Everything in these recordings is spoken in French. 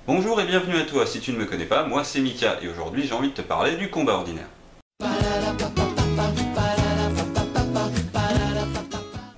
Bonjour et bienvenue à toi, si tu ne me connais pas, moi c'est Mika et aujourd'hui j'ai envie de te parler du combat ordinaire.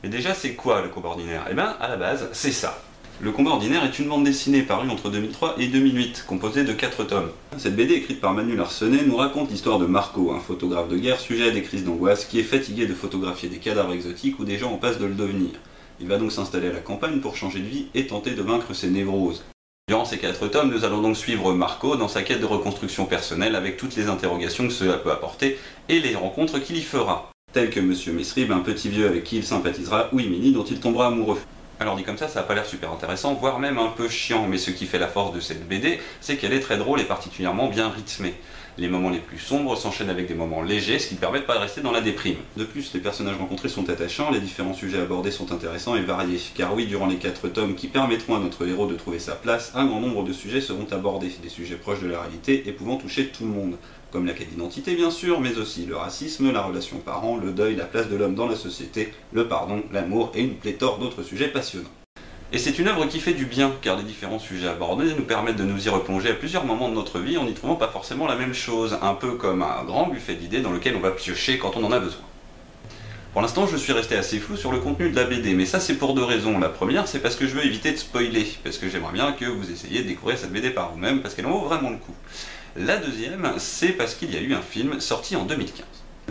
Et déjà c'est quoi le combat ordinaire? Eh ben à la base c'est ça. Le combat ordinaire est une bande dessinée parue entre 2003 et 2008, composée de 4 tomes. Cette BD écrite par Manu Larsenet nous raconte l'histoire de Marco, un photographe de guerre sujet à des crises d'angoisse qui est fatigué de photographier des cadavres exotiques ou des gens en passe de le devenir. Il va donc s'installer à la campagne pour changer de vie et tenter de vaincre ses névroses. Durant ces 4 tomes, nous allons donc suivre Marco dans sa quête de reconstruction personnelle avec toutes les interrogations que cela peut apporter et les rencontres qu'il y fera. Tels que Monsieur Mesrib, un petit vieux avec qui il sympathisera, ou Emily dont il tombera amoureux. Alors dit comme ça n'a pas l'air super intéressant, voire même un peu chiant, mais ce qui fait la force de cette BD, c'est qu'elle est très drôle et particulièrement bien rythmée. Les moments les plus sombres s'enchaînent avec des moments légers, ce qui ne permet pas de rester dans la déprime. De plus, les personnages rencontrés sont attachants, les différents sujets abordés sont intéressants et variés. Car oui, durant les 4 tomes qui permettront à notre héros de trouver sa place, un grand nombre de sujets seront abordés, des sujets proches de la réalité et pouvant toucher tout le monde. Comme la quête d'identité bien sûr, mais aussi le racisme, la relation parent, le deuil, la place de l'homme dans la société, le pardon, l'amour et une pléthore d'autres sujets passionnants. Et c'est une œuvre qui fait du bien, car les différents sujets abordés nous permettent de nous y replonger à plusieurs moments de notre vie en n'y trouvant pas forcément la même chose, un peu comme un grand buffet d'idées dans lequel on va piocher quand on en a besoin. Pour l'instant, je suis resté assez flou sur le contenu de la BD, mais ça c'est pour 2 raisons. La première, c'est parce que je veux éviter de spoiler, parce que j'aimerais bien que vous essayiez de découvrir cette BD par vous-même, parce qu'elle en vaut vraiment le coup. La deuxième, c'est parce qu'il y a eu un film sorti en 2015.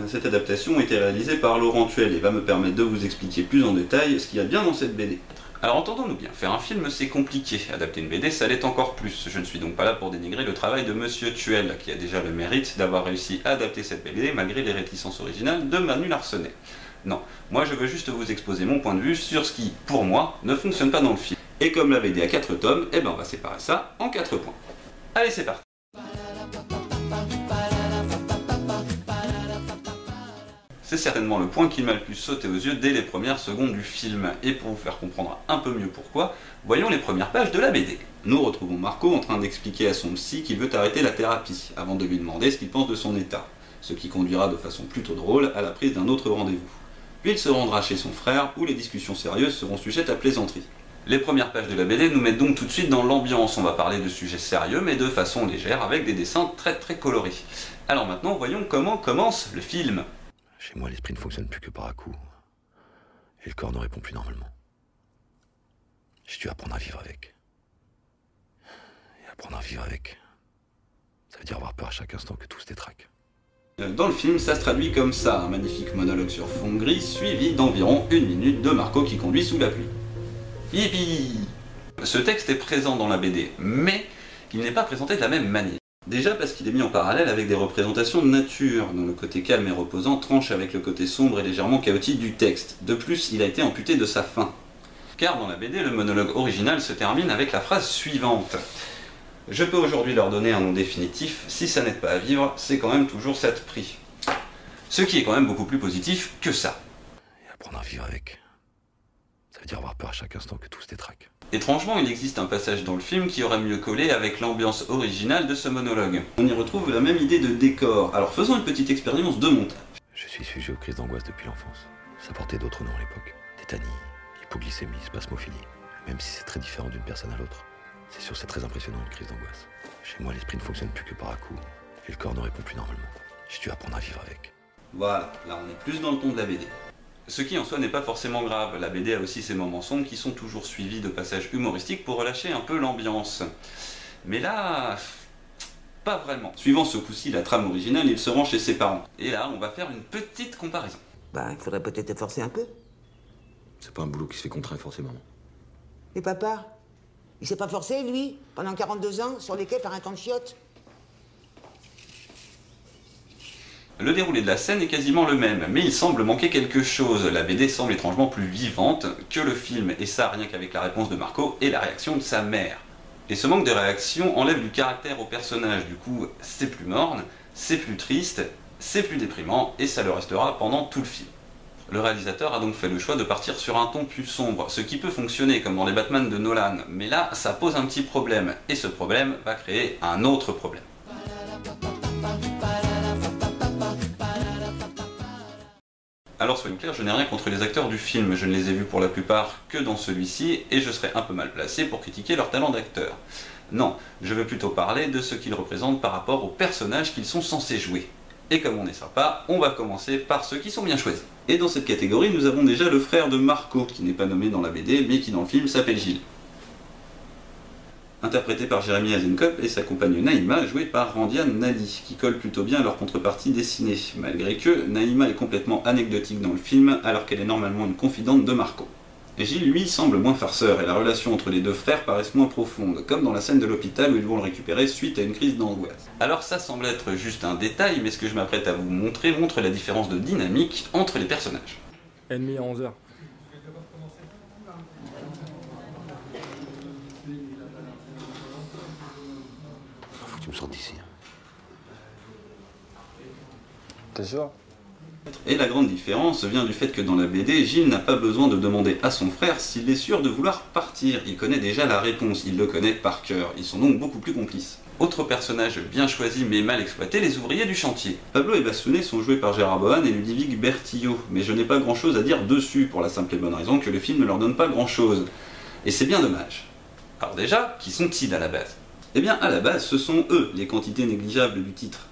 Cette adaptation a été réalisée par Laurent Tuel et va me permettre de vous expliquer plus en détail ce qu'il y a bien dans cette BD. Alors entendons-nous bien, faire un film c'est compliqué, adapter une BD ça l'est encore plus. Je ne suis donc pas là pour dénigrer le travail de Monsieur Tuel, qui a déjà le mérite d'avoir réussi à adapter cette BD malgré les réticences originales de Manu Larsenet. Non, moi je veux juste vous exposer mon point de vue sur ce qui, pour moi, ne fonctionne pas dans le film. Et comme la BD a 4 tomes, eh ben on va séparer ça en 4 points. Allez c'est parti. C'est certainement le point qui m'a le plus sauté aux yeux dès les premières secondes du film. Et pour vous faire comprendre un peu mieux pourquoi, voyons les premières pages de la BD. Nous retrouvons Marco en train d'expliquer à son psy qu'il veut arrêter la thérapie, avant de lui demander ce qu'il pense de son état. Ce qui conduira de façon plutôt drôle à la prise d'un autre rendez-vous. Puis il se rendra chez son frère, où les discussions sérieuses seront sujettes à plaisanterie. Les premières pages de la BD nous mettent donc tout de suite dans l'ambiance. On va parler de sujets sérieux, mais de façon légère, avec des dessins très colorés. Alors maintenant, voyons comment commence le film. Chez moi, l'esprit ne fonctionne plus que par à-coups. Et le corps ne répond plus normalement. J'ai dû apprendre à vivre avec. Et apprendre à vivre avec, ça veut dire avoir peur à chaque instant que tout se détraque. Dans le film, ça se traduit comme ça, un magnifique monologue sur fond gris, suivi d'environ 1 minute de Marco qui conduit sous la pluie. Yippie! Ce texte est présent dans la BD, mais il n'est pas présenté de la même manière. Déjà parce qu'il est mis en parallèle avec des représentations de nature, dont le côté calme et reposant tranche avec le côté sombre et légèrement chaotique du texte. De plus, il a été amputé de sa fin. Car dans la BD, le monologue original se termine avec la phrase suivante. Je peux aujourd'hui leur donner un nom définitif, si ça n'aide pas à vivre, c'est quand même toujours cette prix. Ce qui est quand même beaucoup plus positif que ça. Et apprendre à vivre avec, ça veut dire avoir peur à chaque instant que tout se détraque. Étrangement, il existe un passage dans le film qui aurait mieux collé avec l'ambiance originale de ce monologue. On y retrouve la même idée de décor, alors faisons une petite expérience de montage. Je suis sujet aux crises d'angoisse depuis l'enfance. Ça portait d'autres noms à l'époque. Tétanie, hypoglycémie, spasmophilie. Même si c'est très différent d'une personne à l'autre, c'est sûr c'est très impressionnant une crise d'angoisse. Chez moi, l'esprit ne fonctionne plus que par à-coups. Et le corps ne répond plus normalement. J'ai dû apprendre à vivre avec. Voilà, là on est plus dans le ton de la BD. Ce qui en soi n'est pas forcément grave, la BD a aussi ses moments sombres qui sont toujours suivis de passages humoristiques pour relâcher un peu l'ambiance. Mais là, pas vraiment. Suivant ce coup-ci la trame originale, il se rend chez ses parents. Et là, on va faire une petite comparaison. Bah, il faudrait peut-être efforcer un peu. C'est pas un boulot qui se fait contraint forcément. Et papa, il s'est pas forcé, lui, pendant 42 ans, sur les quais, faire un temps de chiottes? Le déroulé de la scène est quasiment le même, mais il semble manquer quelque chose. La BD semble étrangement plus vivante que le film, et ça rien qu'avec la réponse de Marco et la réaction de sa mère. Et ce manque de réaction enlève du caractère au personnage, du coup c'est plus morne, c'est plus triste, c'est plus déprimant, et ça le restera pendant tout le film. Le réalisateur a donc fait le choix de partir sur un ton plus sombre, ce qui peut fonctionner comme dans les Batman de Nolan, mais là ça pose un petit problème, et ce problème va créer un autre problème. Alors soyons clairs, je n'ai rien contre les acteurs du film, je ne les ai vus pour la plupart que dans celui-ci, et je serais un peu mal placé pour critiquer leur talent d'acteur. Non, je veux plutôt parler de ce qu'ils représentent par rapport aux personnages qu'ils sont censés jouer. Et comme on est sympa, on va commencer par ceux qui sont bien choisis. Et dans cette catégorie, nous avons déjà le frère de Marco, qui n'est pas nommé dans la BD, mais qui dans le film s'appelle Gilles. Interprété par Jérémy Azenkop et sa compagne Naïma, jouée par Randiane Nali, qui colle plutôt bien à leur contrepartie dessinée, malgré que Naïma est complètement anecdotique dans le film, alors qu'elle est normalement une confidente de Marco. Et Gilles, lui, semble moins farceur, et la relation entre les deux frères paraît moins profonde, comme dans la scène de l'hôpital où ils vont le récupérer suite à une crise d'angoisse. Alors ça semble être juste un détail, mais ce que je m'apprête à vous montrer montre la différence de dynamique entre les personnages. Ennemi à 11h. Faut que tu me sortes d'ici. T'es sûr? Et la grande différence vient du fait que dans la BD, Gilles n'a pas besoin de demander à son frère s'il est sûr de vouloir partir. Il connaît déjà la réponse, il le connaît par cœur. Ils sont donc beaucoup plus complices. Autre personnage bien choisi mais mal exploité, les ouvriers du chantier. Pablo et Bassounet sont joués par Gérard Bohan et Ludovic Bertillot, mais je n'ai pas grand chose à dire dessus pour la simple et bonne raison que le film ne leur donne pas grand chose. Et c'est bien dommage. Alors déjà, qui sont-ils à la base? Eh bien à la base, ce sont eux, les quantités négligeables du titre.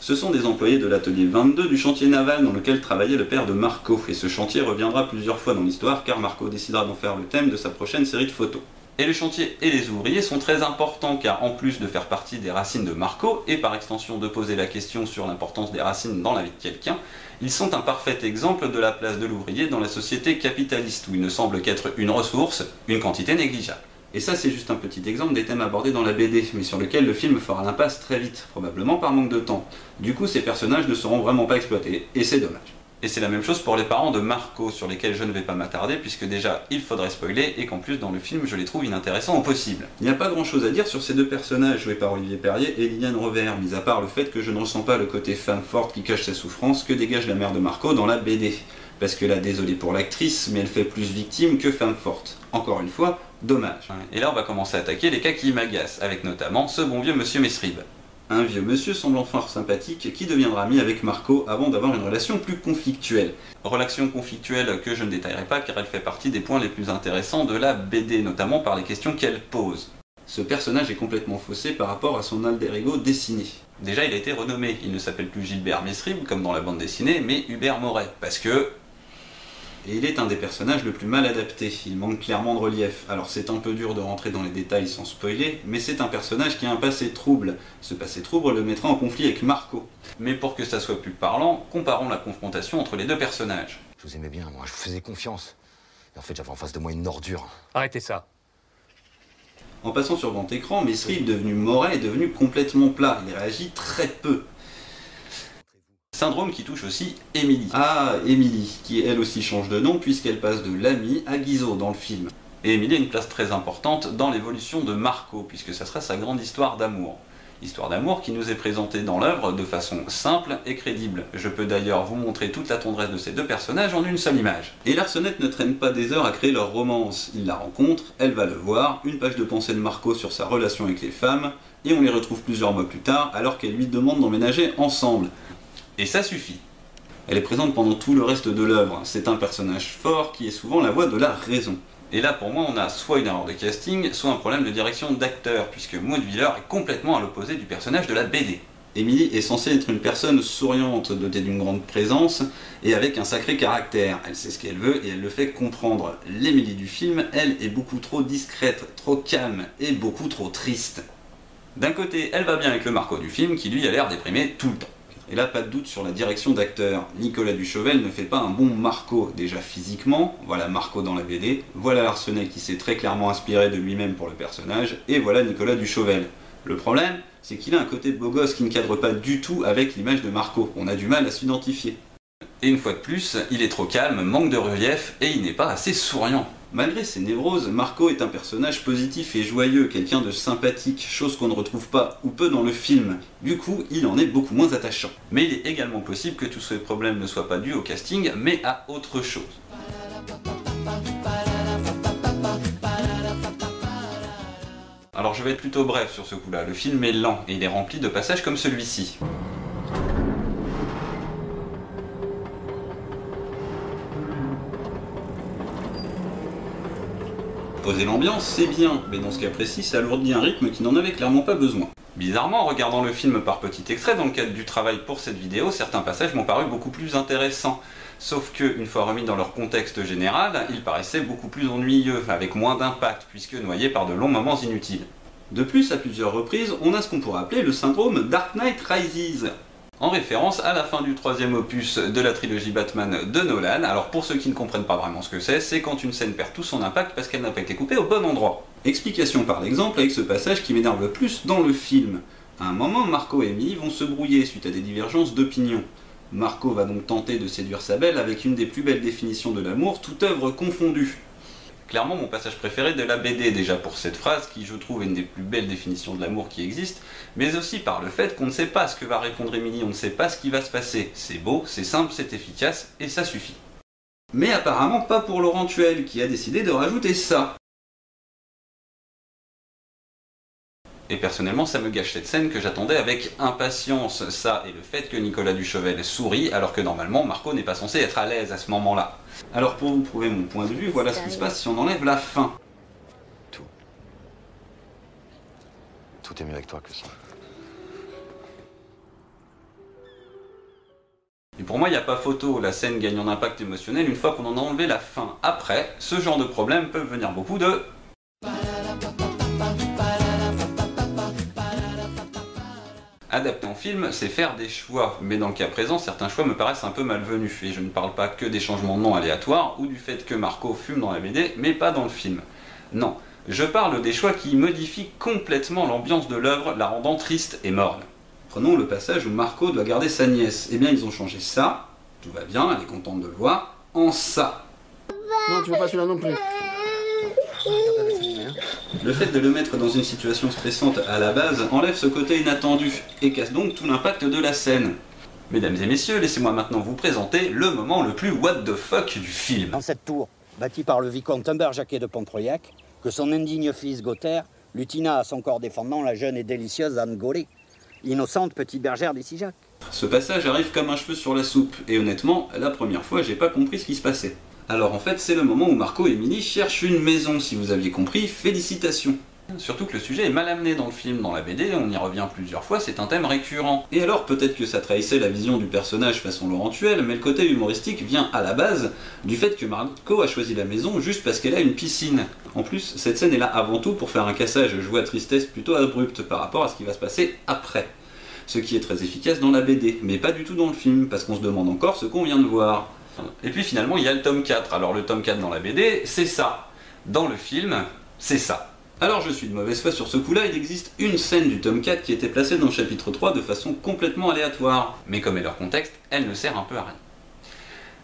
Ce sont des employés de l'atelier 22 du chantier naval dans lequel travaillait le père de Marco, et ce chantier reviendra plusieurs fois dans l'histoire car Marco décidera d'en faire le thème de sa prochaine série de photos. Et le chantier et les ouvriers sont très importants car en plus de faire partie des racines de Marco, et par extension de poser la question sur l'importance des racines dans la vie de quelqu'un, ils sont un parfait exemple de la place de l'ouvrier dans la société capitaliste où il ne semble qu'être une ressource, une quantité négligeable. Et ça c'est juste un petit exemple des thèmes abordés dans la BD, mais sur lequel le film fera l'impasse très vite, probablement par manque de temps. Du coup ces personnages ne seront vraiment pas exploités, et c'est dommage. Et c'est la même chose pour les parents de Marco, sur lesquels je ne vais pas m'attarder, puisque déjà il faudrait spoiler, et qu'en plus dans le film je les trouve inintéressants au possible. Il n'y a pas grand chose à dire sur ces deux personnages joués par Olivier Perrier et Liliane Rovère, mis à part le fait que je ne ressens pas le côté femme forte qui cache sa souffrance que dégage la mère de Marco dans la BD. Parce que là, désolé pour l'actrice, mais elle fait plus victime que femme forte. Encore une fois, dommage. Et là on va commencer à attaquer les cas qui m'agacent, avec notamment ce bon vieux monsieur Mesrib. Un vieux monsieur semblant fort sympathique qui deviendra ami avec Marco avant d'avoir une relation plus conflictuelle. Relation conflictuelle que je ne détaillerai pas car elle fait partie des points les plus intéressants de la BD, notamment par les questions qu'elle pose. Ce personnage est complètement faussé par rapport à son alter ego dessiné. Déjà il a été renommé, il ne s'appelle plus Gilbert Mesrib comme dans la bande dessinée, mais Hubert Moret, parce que... Et il est un des personnages le plus mal adapté, il manque clairement de relief. Alors c'est un peu dur de rentrer dans les détails sans spoiler, mais c'est un personnage qui a un passé trouble. Ce passé trouble le mettra en conflit avec Marco. Mais pour que ça soit plus parlant, comparons la confrontation entre les deux personnages. Je vous aimais bien, moi, je vous faisais confiance. Et en fait, j'avais en face de moi une ordure. Arrêtez ça. En passant sur grand écran, Mesrib, devenu Moret, est devenu complètement plat. Il réagit très peu. Syndrome qui touche aussi Émilie. Ah, Émilie, qui elle aussi change de nom puisqu'elle passe de l'ami à Guizot dans le film. Et Émilie a une place très importante dans l'évolution de Marco, puisque ça sera sa grande histoire d'amour. Histoire d'amour qui nous est présentée dans l'œuvre de façon simple et crédible. Je peux d'ailleurs vous montrer toute la tendresse de ces deux personnages en une seule image. Et Larsonnette ne traîne pas des heures à créer leur romance. Il la rencontre, elle va le voir, une page de pensée de Marco sur sa relation avec les femmes, et on les retrouve plusieurs mois plus tard alors qu'elle lui demande d'emménager ensemble. Et ça suffit. Elle est présente pendant tout le reste de l'œuvre. C'est un personnage fort qui est souvent la voix de la raison. Et là, pour moi, on a soit une erreur de casting, soit un problème de direction d'acteur, puisque Maud Wheeler est complètement à l'opposé du personnage de la BD. Émilie est censée être une personne souriante, dotée d'une grande présence, et avec un sacré caractère. Elle sait ce qu'elle veut et elle le fait comprendre. L'Émilie du film, elle, est beaucoup trop discrète, trop calme et beaucoup trop triste. D'un côté, elle va bien avec le Marco du film, qui lui a l'air déprimé tout le temps. Et là, pas de doute sur la direction d'acteur. Nicolas Duchauvel ne fait pas un bon Marco, déjà physiquement, voilà Marco dans la BD, voilà Larsonnette qui s'est très clairement inspiré de lui-même pour le personnage, et voilà Nicolas Duchauvel. Le problème, c'est qu'il a un côté beau gosse qui ne cadre pas du tout avec l'image de Marco, on a du mal à s'identifier. Et une fois de plus, il est trop calme, manque de relief, et il n'est pas assez souriant. Malgré ses névroses, Marco est un personnage positif et joyeux, quelqu'un de sympathique, chose qu'on ne retrouve pas ou peu dans le film. Du coup, il en est beaucoup moins attachant. Mais il est également possible que tous ces problèmes ne soient pas dus au casting, mais à autre chose. Alors je vais être plutôt bref sur ce coup-là, le film est lent et il est rempli de passages comme celui-ci. poser l'ambiance, c'est bien, mais dans ce cas précis, ça alourdit un rythme qui n'en avait clairement pas besoin. Bizarrement, en regardant le film par petit extrait dans le cadre du travail pour cette vidéo, certains passages m'ont paru beaucoup plus intéressants. Sauf que, une fois remis dans leur contexte général, ils paraissaient beaucoup plus ennuyeux, avec moins d'impact, puisque noyés par de longs moments inutiles. De plus, à plusieurs reprises, on a ce qu'on pourrait appeler le syndrome Dark Knight Rises, en référence à la fin du troisième opus de la trilogie Batman de Nolan. Alors pour ceux qui ne comprennent pas vraiment ce que c'est quand une scène perd tout son impact parce qu'elle n'a pas été coupée au bon endroit. Explication par l'exemple avec ce passage qui m'énerve le plus dans le film. À un moment, Marco et Emily vont se brouiller suite à des divergences d'opinion. Marco va donc tenter de séduire sa belle avec une des plus belles définitions de l'amour, toute œuvre confondue. Clairement mon passage préféré de la BD, déjà pour cette phrase qui je trouve est une des plus belles définitions de l'amour qui existe, mais aussi par le fait qu'on ne sait pas ce que va répondre Emily, on ne sait pas ce qui va se passer. C'est beau, c'est simple, c'est efficace, et ça suffit. Mais apparemment pas pour Laurent Tuel, qui a décidé de rajouter ça. Et personnellement, ça me gâche cette scène que j'attendais avec impatience. Ça et le fait que Nicolas Duchevel sourit, alors que normalement Marco n'est pas censé être à l'aise à ce moment-là. Alors pour vous prouver mon point de vue, voilà ce qui se passe si on enlève la fin. Tout. Tout est mieux avec toi que ça. Et pour moi, il n'y a pas photo, la scène gagne en impact émotionnel une fois qu'on en a enlevé la fin. Après, ce genre de problème peut venir beaucoup de... Adapter en film, c'est faire des choix, mais dans le cas présent, certains choix me paraissent un peu malvenus, et je ne parle pas que des changements de nom aléatoires, ou du fait que Marco fume dans la BD, mais pas dans le film. Non, je parle des choix qui modifient complètement l'ambiance de l'œuvre, la rendant triste et morne. Prenons le passage où Marco doit garder sa nièce. Eh bien, ils ont changé ça, tout va bien, elle est contente de le voir, en ça. Non, tu veux pas celui-là non plus. Le fait de le mettre dans une situation stressante à la base enlève ce côté inattendu et casse donc tout l'impact de la scène. Mesdames et messieurs, laissez-moi maintenant vous présenter le moment le plus what the fuck du film. Dans cette tour, bâtie par le vicomte Humber-Jacquet de Pontroyac, que son indigne fils Gauther lutina à son corps défendant la jeune et délicieuse Anne Gaulet, innocente petite bergère d'Issijac. Ce passage arrive comme un cheveu sur la soupe, et honnêtement, la première fois, j'ai pas compris ce qui se passait. Alors en fait, c'est le moment où Marco et Emily cherchent une maison, si vous aviez compris, félicitations. Surtout que le sujet est mal amené dans le film, dans la BD, on y revient plusieurs fois, c'est un thème récurrent. Et alors peut-être que ça trahissait la vision du personnage façon Laurent Tuel, mais le côté humoristique vient à la base du fait que Marco a choisi la maison juste parce qu'elle a une piscine. En plus, cette scène est là avant tout pour faire un cassage joie tristesse plutôt abrupt par rapport à ce qui va se passer après. Ce qui est très efficace dans la BD, mais pas du tout dans le film, parce qu'on se demande encore ce qu'on vient de voir. Et puis finalement il y a le tome 4, alors le tome 4 dans la BD, c'est ça. Dans le film, c'est ça. Alors je suis de mauvaise foi sur ce coup-là, il existe une scène du tome 4 qui était placée dans le chapitre 3 de façon complètement aléatoire. Mais comme est leur contexte, elle ne sert un peu à rien.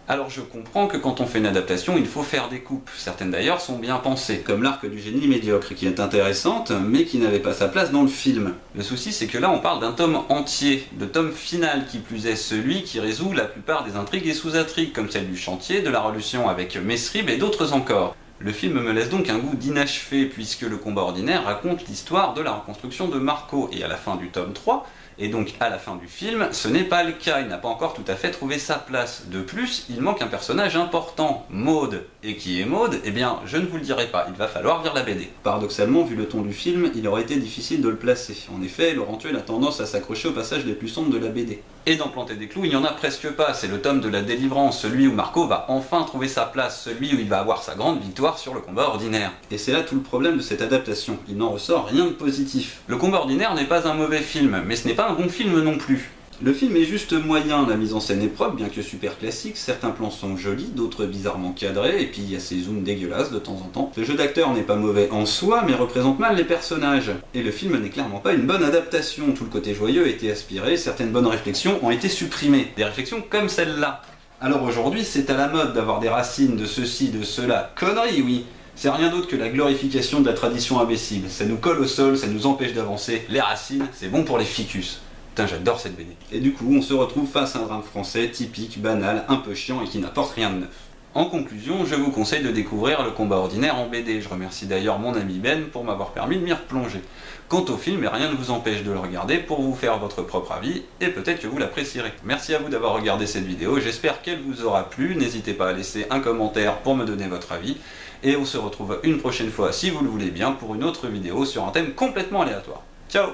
Alors je comprends que quand on fait une adaptation, il faut faire des coupes. Certaines d'ailleurs sont bien pensées, comme l'arc du génie médiocre, qui est intéressante, mais qui n'avait pas sa place dans le film. Le souci c'est que là on parle d'un tome entier, le tome final qui plus est celui qui résout la plupart des intrigues et sous-intrigues, comme celle du chantier, de la relation avec Mesrib et d'autres encore. Le film me laisse donc un goût d'inachevé, puisque le combat ordinaire raconte l'histoire de la reconstruction de Marco, et à la fin du tome 3, et donc à la fin du film, ce n'est pas le cas, il n'a pas encore tout à fait trouvé sa place. De plus, il manque un personnage important, Maud. Et qui est Maud? Eh bien, je ne vous le dirai pas, il va falloir lire la BD. Paradoxalement, vu le ton du film, il aurait été difficile de le placer. En effet, Laurent Tuel a tendance à s'accrocher aux passages les plus sombres de la BD. Et dans Planter des clous, il n'y en a presque pas, c'est le tome de la délivrance, celui où Marco va enfin trouver sa place, celui où il va avoir sa grande victoire sur le combat ordinaire. Et c'est là tout le problème de cette adaptation, il n'en ressort rien de positif. Le combat ordinaire n'est pas un mauvais film, mais ce n'est pas un bon film non plus. Le film est juste moyen, la mise en scène est propre, bien que super classique, certains plans sont jolis, d'autres bizarrement cadrés, et puis il y a ces zooms dégueulasses de temps en temps. Le jeu d'acteur n'est pas mauvais en soi, mais représente mal les personnages. Et le film n'est clairement pas une bonne adaptation, tout le côté joyeux a été aspiré, certaines bonnes réflexions ont été supprimées. Des réflexions comme celle-là. Alors aujourd'hui, c'est à la mode d'avoir des racines de ceci, de cela. Connerie, oui. C'est rien d'autre que la glorification de la tradition imbécile. Ça nous colle au sol, ça nous empêche d'avancer. Les racines, c'est bon pour les ficus. Putain, j'adore cette BD. Et du coup, on se retrouve face à un drame français typique, banal, un peu chiant et qui n'apporte rien de neuf. En conclusion, je vous conseille de découvrir le combat ordinaire en BD. Je remercie d'ailleurs mon ami Ben pour m'avoir permis de m'y replonger. Quant au film, rien ne vous empêche de le regarder pour vous faire votre propre avis, et peut-être que vous l'apprécierez. Merci à vous d'avoir regardé cette vidéo, j'espère qu'elle vous aura plu. N'hésitez pas à laisser un commentaire pour me donner votre avis, et on se retrouve une prochaine fois, si vous le voulez bien, pour une autre vidéo sur un thème complètement aléatoire. Ciao!